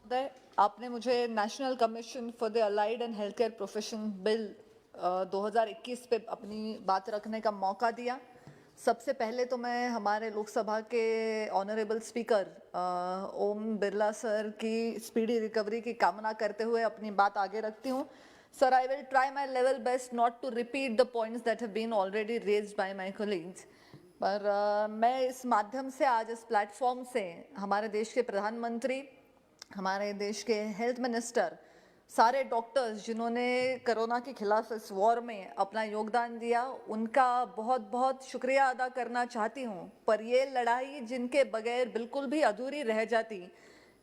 महोदय, आपने मुझे national commission for the allied and health care profession bill 2021 पे अपनी बात रखने का मौका दिया। सबसे पहले तो मैं हमारे लोकसभा के honourable speaker Om Birla sir की स्पीडी रिकवरी की कामना करते हुए अपनी बात आगे रखती हूँ। Sir, I will try my level best not to repeat the points that have been already raised by my colleagues, पर मैं इस माध्यम से आज इस प्लेटफॉर्म से हमारे देश के प्रधानमंत्री, हमारे देश के हेल्थ मिनिस्टर, सारे डॉक्टर्स जिन्होंने कोरोना के खिलाफ इस वॉर में अपना योगदान दिया, उनका बहुत बहुत शुक्रिया अदा करना चाहती हूँ। पर ये लड़ाई जिनके बगैर बिल्कुल भी अधूरी रह जाती,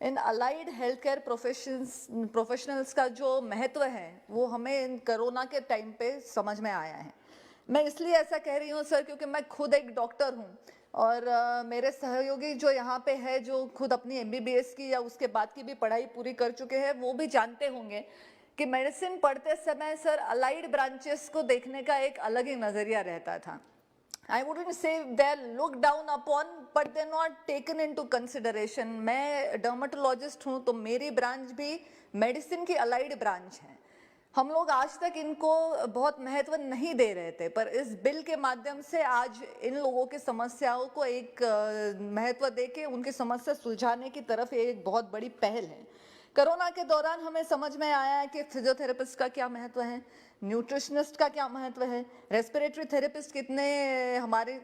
इन अलाइड हेल्थ केयर प्रोफेशनल्स का जो महत्व है वो हमें इन कोरोना के टाइम पे समझ में आया है। मैं इसलिए ऐसा कह रही हूँ सर क्योंकि मैं खुद एक डॉक्टर हूँ और मेरे सहयोगी जो यहाँ पे है, जो खुद अपनी एमबीबीएस की या उसके बाद की भी पढ़ाई पूरी कर चुके हैं, वो भी जानते होंगे कि मेडिसिन पढ़ते समय सर अलाइड ब्रांचेस को देखने का एक अलग ही नज़रिया रहता था। I wouldn't say they're looked down upon, but they're not taken into consideration. मैं डर्मेटोलॉजिस्ट हूँ तो मेरी ब्रांच भी मेडिसिन की अलाइड ब्रांच है। हम लोग आज तक इनको बहुत महत्व नहीं दे रहे थे, पर इस बिल के माध्यम से आज इन लोगों की समस्याओं को एक महत्व देके उनकी समस्या सुलझाने की तरफ ये एक बहुत बड़ी पहल है। कोरोना के दौरान हमें समझ में आया है कि फिजियोथेरेपिस्ट का क्या महत्व है, न्यूट्रिशनिस्ट का क्या महत्व है, रेस्पिरेटरी थेरेपिस्ट कितने हमारी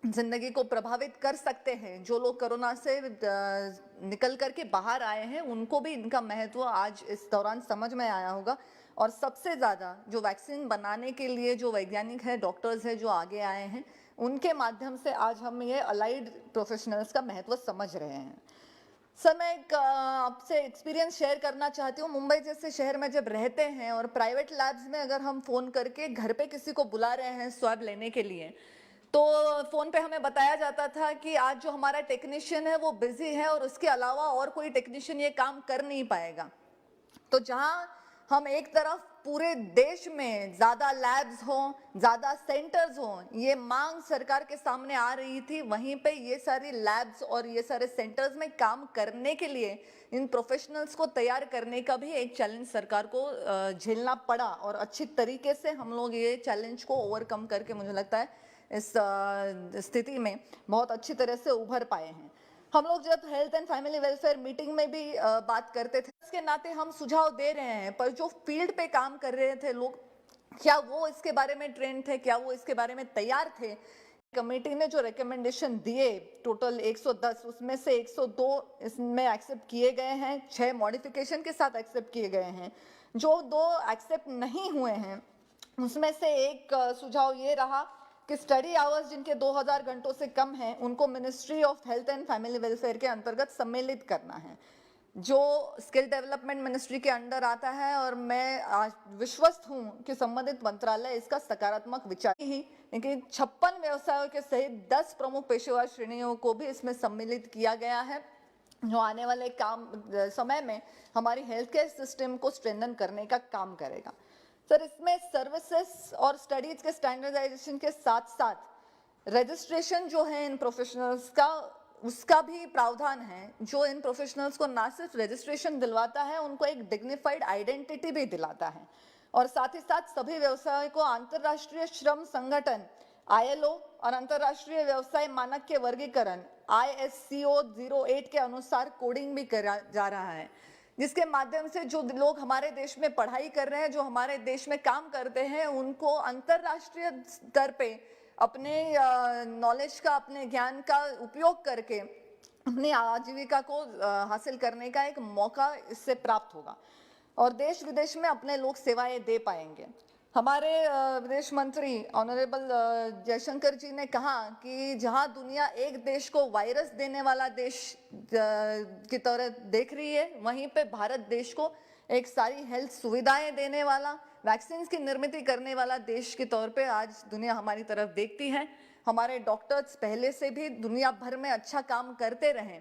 जिंदगी को प्रभावित कर सकते हैं। जो लोग कोरोना से निकल करके बाहर आए हैं उनको भी इनका महत्व आज इस दौरान समझ में आया होगा। और सबसे ज़्यादा जो वैक्सीन बनाने के लिए जो वैज्ञानिक हैं, डॉक्टर्स हैं जो आगे आए हैं, उनके माध्यम से आज हम ये अलाइड प्रोफेशनल्स का महत्व समझ रहे हैं। सर, मैं एक आपसे एक्सपीरियंस शेयर करना चाहती हूँ। मुंबई जैसे शहर में जब रहते हैं और प्राइवेट लैब्स में अगर हम फ़ोन करके घर पे किसी को बुला रहे हैं स्वैब लेने के लिए, तो फ़ोन पे हमें बताया जाता था कि आज जो हमारा टेक्नीशियन है वो बिजी है और उसके अलावा और कोई टेक्नीशियन ये काम कर नहीं पाएगा। तो जहां हम एक तरफ पूरे देश में ज़्यादा लैब्स हों, ज़्यादा सेंटर्स हों, ये मांग सरकार के सामने आ रही थी, वहीं पे ये सारी लैब्स और ये सारे सेंटर्स में काम करने के लिए इन प्रोफेशनल्स को तैयार करने का भी एक चैलेंज सरकार को झेलना पड़ा। और अच्छी तरीके से हम लोग ये चैलेंज को ओवरकम करके मुझे लगता है इस स्थिति में बहुत अच्छी तरह से उभर पाए हैं। हम लोग जब health and family welfare meeting में भी बात करते थे, इसके नाते हम सुझाव दे रहे हैं, पर जो फील्ड पे काम कर रहे थे लोग, क्या वो इसके बारे में ट्रेंड थे, क्या वो इसके बारे में तैयार थे? कमेटी ने जो रिकमेंडेशन दिए टोटल 110, उसमें से 102 इसमें एक्सेप्ट किए गए हैं, 6 मॉडिफिकेशन के साथ एक्सेप्ट किए गए हैं। जो 2 एक्सेप्ट नहीं हुए हैं उसमें से एक सुझाव ये रहा कि स्टडी आवर्स जिनके 2000 घंटों से कम हैं उनको ministry of health and family welfare के अंतर्गत सम्मिलित करना है, जो स्किल डेवलपमेंट मिनिस्ट्री के अंडर आता है। और मैं आज विश्वस्त हूं कि संबंधित मंत्रालय इसका सकारात्मक विचार ही, लेकिन 56 व्यवसायों के सहित 10 प्रमुख पेशेवर श्रेणियों को भी इसमें सम्मिलित किया गया है, जो आने वाले समय में हमारी हेल्थ केयर सिस्टम को स्ट्रेंथन करने का काम करेगा। सर, इसमें सर्विसेज और स्टडीज के स्टैंडर्डाइजेशन के साथ साथ रजिस्ट्रेशन जो है इन प्रोफेशनल्स का, उसका भी प्रावधान है, जो इन प्रोफेशनल्स को ना सिर्फ रजिस्ट्रेशन दिलवाता है, उनको एक डिग्निफाइड आइडेंटिटी भी दिलाता है। और साथ ही साथ सभी व्यवसायों को अंतर्राष्ट्रीय श्रम संगठन ILO और अंतर्राष्ट्रीय व्यवसाय मानक के वर्गीकरण ISCO 08 के अनुसार कोडिंग भी करा जा रहा है, जिसके माध्यम से जो लोग हमारे देश में पढ़ाई कर रहे हैं, जो हमारे देश में काम करते हैं, उनको अंतर्राष्ट्रीय स्तर पे अपने नॉलेज का, अपने ज्ञान का उपयोग करके अपनी आजीविका को हासिल करने का एक मौका इससे प्राप्त होगा और देश विदेश में अपने लोग सेवाएं दे पाएंगे। हमारे विदेश मंत्री ऑनरेबल जयशंकर जी ने कहा कि जहां दुनिया एक देश को वायरस देने वाला देश की तरह देख रही है, वहीं पे भारत देश को एक सारी हेल्थ सुविधाएं देने वाला, वैक्सीन की निर्मित करने वाला देश के तौर पे आज दुनिया हमारी तरफ देखती है। हमारे डॉक्टर्स पहले से भी दुनिया भर में अच्छा काम करते रहे,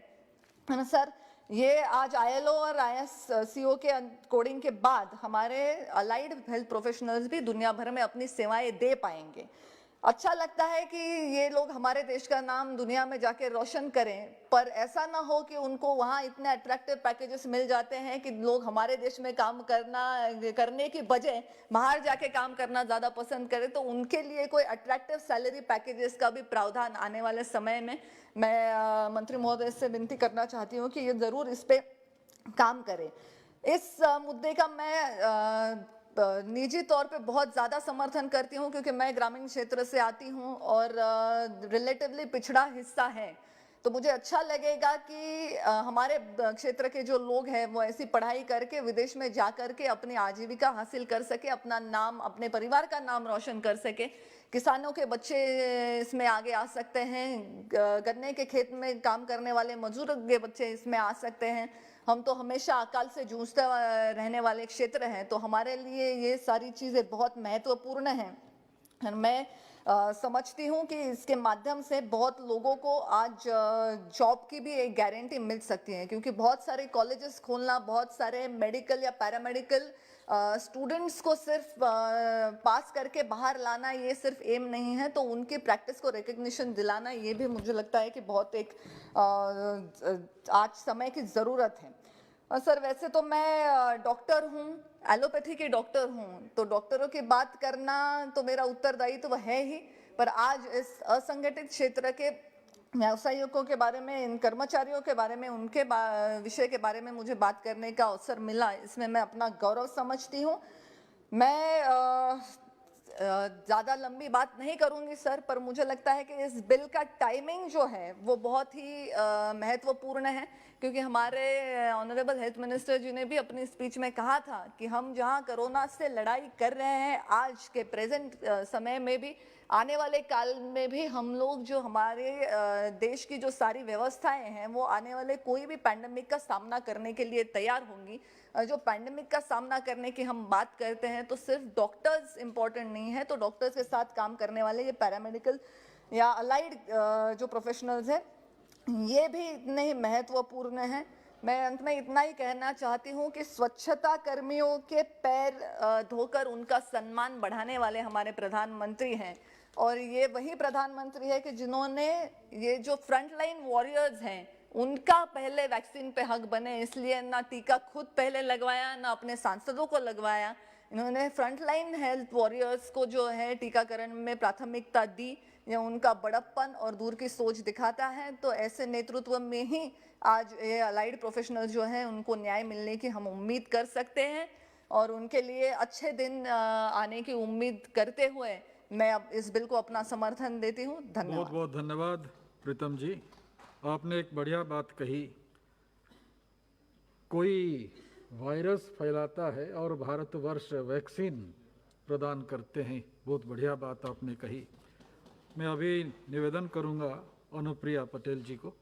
है ना सर। ये आज ILO और ISCO के कोडिंग के बाद हमारे अलाइड हेल्थ प्रोफेशनल्स भी दुनिया भर में अपनी सेवाएं दे पाएंगे। अच्छा लगता है कि ये लोग हमारे देश का नाम दुनिया में जाके रोशन करें, पर ऐसा ना हो कि उनको वहाँ इतने अट्रैक्टिव पैकेजेस मिल जाते हैं कि लोग हमारे देश में काम करने की बजाय बाहर जाके काम करना ज़्यादा पसंद करें। तो उनके लिए कोई अट्रैक्टिव सैलरी पैकेजेस का भी प्रावधान आने वाले समय में मैं मंत्री महोदय से विनती करना चाहती हूँ कि ये ज़रूर इस पे काम करें। इस मुद्दे का मैं निजी तौर पे बहुत ज़्यादा समर्थन करती हूँ, क्योंकि मैं ग्रामीण क्षेत्र से आती हूँ और रिलेटिवली पिछड़ा हिस्सा है। तो मुझे अच्छा लगेगा कि हमारे क्षेत्र के जो लोग हैं वो ऐसी पढ़ाई करके विदेश में जा कर के अपनी आजीविका हासिल कर सके, अपना नाम, अपने परिवार का नाम रोशन कर सके। किसानों के बच्चे इसमें आगे आ सकते हैं, गन्ने के खेत में काम करने वाले मजदूर के बच्चे इसमें आ सकते हैं। हम तो हमेशा अकाल से जूझते रहने वाले क्षेत्र हैं, तो हमारे लिए ये सारी चीज़ें बहुत महत्वपूर्ण हैं। मैं समझती हूँ कि इसके माध्यम से बहुत लोगों को आज जॉब की भी एक गारंटी मिल सकती है, क्योंकि बहुत सारे कॉलेजेस खोलना, बहुत सारे मेडिकल या पैरामेडिकल स्टूडेंट्स को सिर्फ पास करके बाहर लाना ये सिर्फ एम नहीं है, तो उनकी प्रैक्टिस को रिकग्निशन दिलाना ये भी मुझे लगता है कि बहुत एक आज समय की ज़रूरत है। सर, वैसे तो मैं डॉक्टर हूँ, एलोपैथी की डॉक्टर हूँ, तो डॉक्टरों की बात करना तो मेरा उत्तरदायित्व तो है ही, पर आज इस असंगठित क्षेत्र के व्यावसायिकों के बारे में, इन कर्मचारियों के बारे में, उनके विषय के बारे में मुझे बात करने का अवसर मिला, इसमें मैं अपना गौरव समझती हूँ। मैं ज़्यादा लंबी बात नहीं करूंगी सर, पर मुझे लगता है कि इस बिल का टाइमिंग जो है वो बहुत ही महत्वपूर्ण है, क्योंकि हमारे ऑनरेबल हेल्थ मिनिस्टर जी ने भी अपनी स्पीच में कहा था कि हम जहां कोरोना से लड़ाई कर रहे हैं आज के प्रेजेंट समय में भी, आने वाले काल में भी हम लोग जो हमारे देश की जो सारी व्यवस्थाएं हैं वो आने वाले कोई भी पैंडेमिक का सामना करने के लिए तैयार होंगी। जो पैंडेमिक का सामना करने की हम बात करते हैं तो सिर्फ डॉक्टर्स इंपॉर्टेंट नहीं है, तो डॉक्टर्स के साथ काम करने वाले ये पैरामेडिकल या अलाइड जो प्रोफेशनल्स हैं ये भी इतने ही महत्वपूर्ण हैं। मैं अंत में इतना ही कहना चाहती हूँ कि स्वच्छता कर्मियों के पैर धोकर उनका सम्मान बढ़ाने वाले हमारे प्रधानमंत्री हैं, और ये वही प्रधानमंत्री है कि जिन्होंने ये जो फ्रंटलाइन वॉरियर्स हैं उनका पहले वैक्सीन पे हक बने, इसलिए ना टीका खुद पहले लगवाया ना अपने सांसदों को लगवाया। इन्होंने फ्रंटलाइन हेल्थ वॉरियर्स को जो है टीकाकरण में प्राथमिकता दी। ये उनका बड़प्पन और दूर की सोच दिखाता है। तो ऐसे नेतृत्व में ही आज ये अलाइड प्रोफेशनल जो हैं उनको न्याय मिलने की हम उम्मीद कर सकते हैं, और उनके लिए अच्छे दिन आने की उम्मीद करते हुए मैं अब इस बिल को अपना समर्थन देती हूँ। धन्यवाद। बहुत बहुत धन्यवाद प्रीतम जी, आपने एक बढ़िया बात कही। कोई वायरस फैलाता है और भारतवर्ष वैक्सीन प्रदान करते हैं, बहुत बढ़िया बात आपने कही। मैं अभी निवेदन करूंगा अनुप्रिया पटेल जी को।